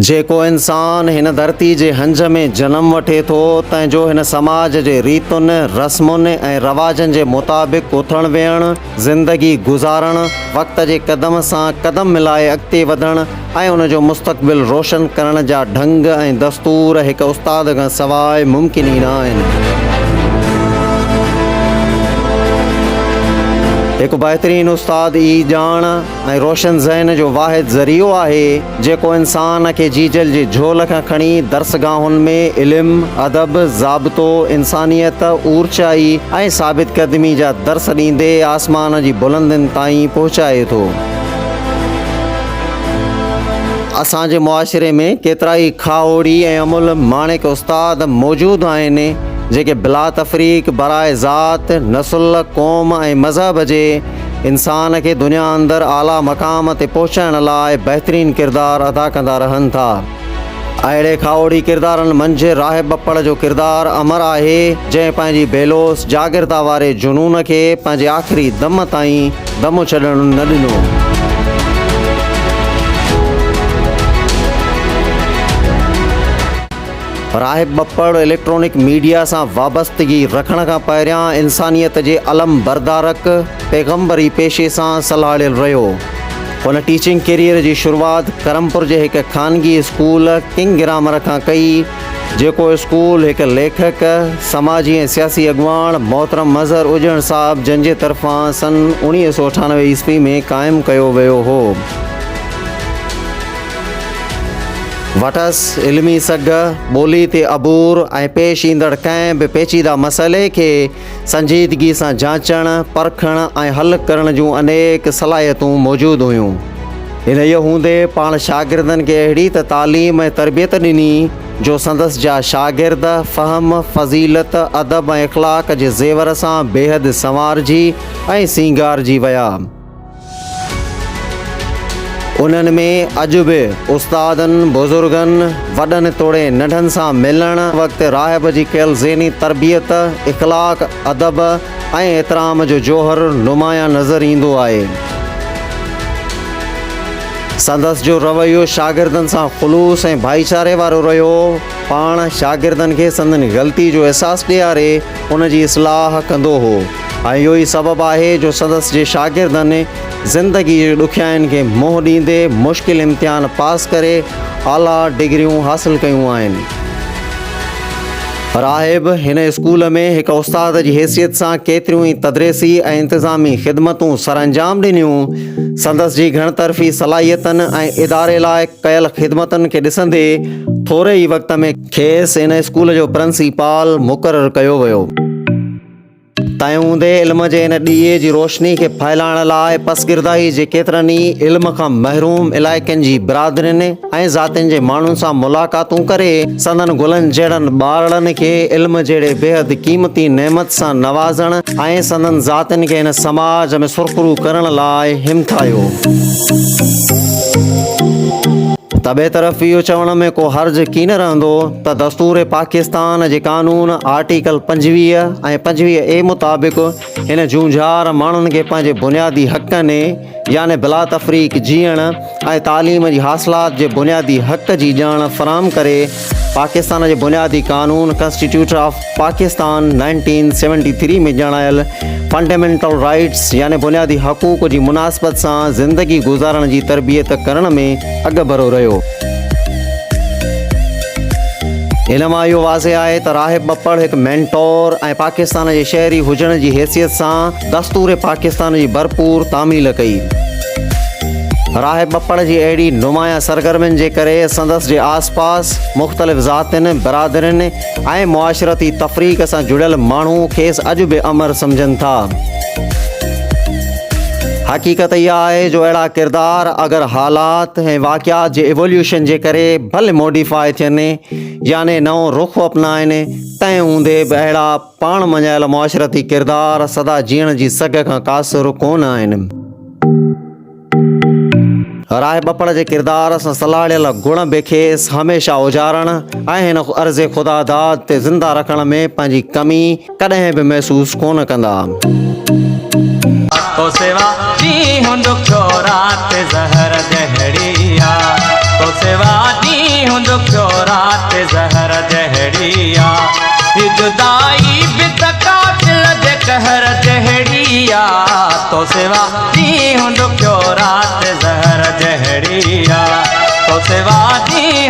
जेको इंसान हिन धरती जे हंज में जन्म वठे थो तंहिंजो हिन समाज जे रीतुनि रस्मुनि ऐं रवाजनि जे मुताबिक़ उथण वेहण ज़िंदगी गुज़ारण वक़्त जे क़दम सां क़दम मिलाए अॻिते वधण ऐं उनजो मुस्तक़बिल रोशन करण जा ढंग ऐं दस्तूर हिकु उस्ताद खां सवाइ मुमकिन ई न आहिनि। हिकु बहितरीनु उस्ताद ई ॼाण ऐं रोशन ज़हन जो वाहिद ज़रियो आहे जेको इंसान खे जीजल जी झोल खां खणी दर्सगाहुनि में इल्मु अदब ज़ाब्तो इंसानियत ऊर्चाई ऐं साबित क़दमी जा दर्स ॾींदे आसमान जी बुलंदियुनि ताईं पहुचाए थो। असांजे मुआशिरे में केतिरा ई खाओड़ी ऐं अमुल माणिक उस्ताद मौजूदु आहिनि जेके बिला तफ़रीक बराए ज़ात नसुल क़ौम ऐं मज़हब जे इंसान खे दुनिया अंदरि आला मक़ाम ते पहुचाइण लाइ बहितरीनु किरदारु अदा कंदा रहनि था। अहिड़े खाओड़ी किरदारनि मंझि राहिब ॿपड़ जो किरदारु अमर आहे जंहिं पंहिंजी बेलोस जागिरता वारे जुनून खे पंहिंजे आख़िरी दम ताईं दम छॾणु न ॾिनो। राहिब ॿपड़ इलेक्ट्रॉनिक मीडिया सां वाबस्तगी रखण खां पहिरियां इंसानियत जे अलम बरदारक पैगम्बरी पेशे सां सलाहियल रहियो। हुन टीचिंग कैरियर जी शुरूआति करमपुर जे हिकु ख़ानगी स्कूल किंग ग्रामर खां कई जेको स्कूल हिकु लेखक समाजी ऐं सियासी अॻुवाण मोहतरम मज़हर उजण साहब जन जे तरफ़ां सन 1998 ईस्वी में क़ाइमु कयो वियो हो। वटस इल्मी सघ ॿोली ते अबूर ऐं पेश ईंदड़ कंहिं बि पेचीदा मसइले खे संजीदगी सां जांचण परखण ऐं हल करण जूं अनेक सलाहियतूं मौजूदु हुयूं। हिन इहो हूंदे पाण शागिर्दनि खे अहिड़ी त तालीम ऐं तरबियत ॾिनी जो संदसि जा शागिर्द फ़हम फ़ज़ीलत अदब ऐं इख़लाक़ जे ज़ेवर सां बेहद संवारजी ऐं सींगारजी विया। उन्हनि में अॼु बि उस्तादनि बुज़ुर्गनि वॾनि तोड़े नंढनि सां मिलण वक़्तु राहिब जी कयल ज़हनी तरबियत इख़लाक़ अदब ऐं एतिराम जो जोहर नुमायां नज़र ईंदो आहे। संदसि जो रवैयो शागिर्दनि सां ख़ुलूस ऐं भाईचारे वारो रहियो। पाण शागिर्दनि खे संदनि ग़लती जो अहसासु ॾियारे उन जी इस्लाह कंदो हो ऐं इहो ई सबबु आहे जो संदसि जे शागिर्दनि ज़िंदगी जे ॾुखियाईनि खे मुंहुं ॾींदे मुश्किल इम्तिहान पास करे आला डिग्रियूं हासिलु कयूं आहिनि। राहिब हिन स्कूल में हिकु उस्ताद जी हैसियत सां केतिरियूं ई तदरीसी ऐं इंतिज़ामी ख़िदमतूं सरअंजाम ॾिनियूं। संदसि जी घणतरफ़ी सलाहियतनि ऐं इदारे लाइ कयल ख़िदमतनि खे ॾिसंदे थोरे ई वक़्त में खेसि हिन स्कूल जो प्रिंसिपाल मुक़ररु कयो वियो। तंहिं हूंदे इल्म जे हिन ॾीए जी रोशनी खे फैलाइण लाइ पसगिरदाई जे केतिरनि ई इल्म खां महरूम इलाइक़नि जी बिरादरियुनि ऐं ज़ातियुनि जे माण्हुनि सां मुलाक़ातूं करे संदनि गुलनि जहिड़नि ॿारनि खे इल्म जहिड़े बेहद क़ीमती नेमत सां नवाज़ण ऐं संदनि ज़ातियुनि खे हिन समाज में सुरख़ुरू करण लाइ हिमथायो। तॿे तरफ़ इहो चवण में को हर्ज कीन रहंदो त दस्तूर पाकिस्तान जे कानून आर्टिकल 25 ऐं 25A मुताबिक़ हिन जूझार माण्हुनि खे पंहिंजे बुनियादी हक़नि याने बिला तफ़रीक जीअण ऐं तालीम जी हासिलात जे बुनियादी हक़ जी ॼाण फ़राहम करे पाकिस्तान जे बुनियादी कानून कॉन्स्टिट्यूशन ऑफ पाकिस्तान 1973 में ॼाणायल फंडामेंटल राइट्स याने बुनियादी हक़ूक़ जी मुनासिबत सां ज़िंदगी गुज़ारण जी तरबियत करण में अॻभरो रहियो। हिन मां इहो वाज़े आहे त राहिब ॿपड़ हिकु मेंटोर ऐं पाकिस्तान जे शहरी हुजण जी हैसियत सां दस्तूर पाकिस्तान जी भरपूर तामील कई। राहिब ॿपड़ जी अहिड़ी नुमायां सरगर्मियुनि जे करे संदसि जे आसपास मुख़्तलिफ़ ज़ातियुनि बिरादरियुनि ऐं मुआशिरती तफ़रीक़ सां जुड़ियल माण्हू खेसि अॼु बि अमर सम्झनि था। हक़ीक़त इहा आहे जो अहिड़ा किरदार अगरि हालात ऐं वाक़ियात जे इवोल्यूशन जे करे भले मॉडिफाई थियनि याने नओं रुख़ अपनाइनि तंहिं हूंदे बि अहिड़ा पाण मञायल मुआशिरती किरदार सदा जीअण जी सघ खां क़ासिर कोन आहिनि। राहिब ॿपड़ जे किरदार सां सलाहियल गुण बि खेसि हमेशह उजारण ऐं हिन अर्ज़े ख़ुदा दाद ते ज़िंदा रखण में पंहिंजी कमी कॾहिं बि महसूसु कोन कंदा। तो सेवा दी हुंदुख रात ज़हर जहड़िया तो सेवा दी दी दुखियो रात ज़हर जहड़िया जुदाई बितका दिल जे कहर जहड़िया तो सिवा दी दुखियो रात ज़हर जहड़िया तो सिवा दी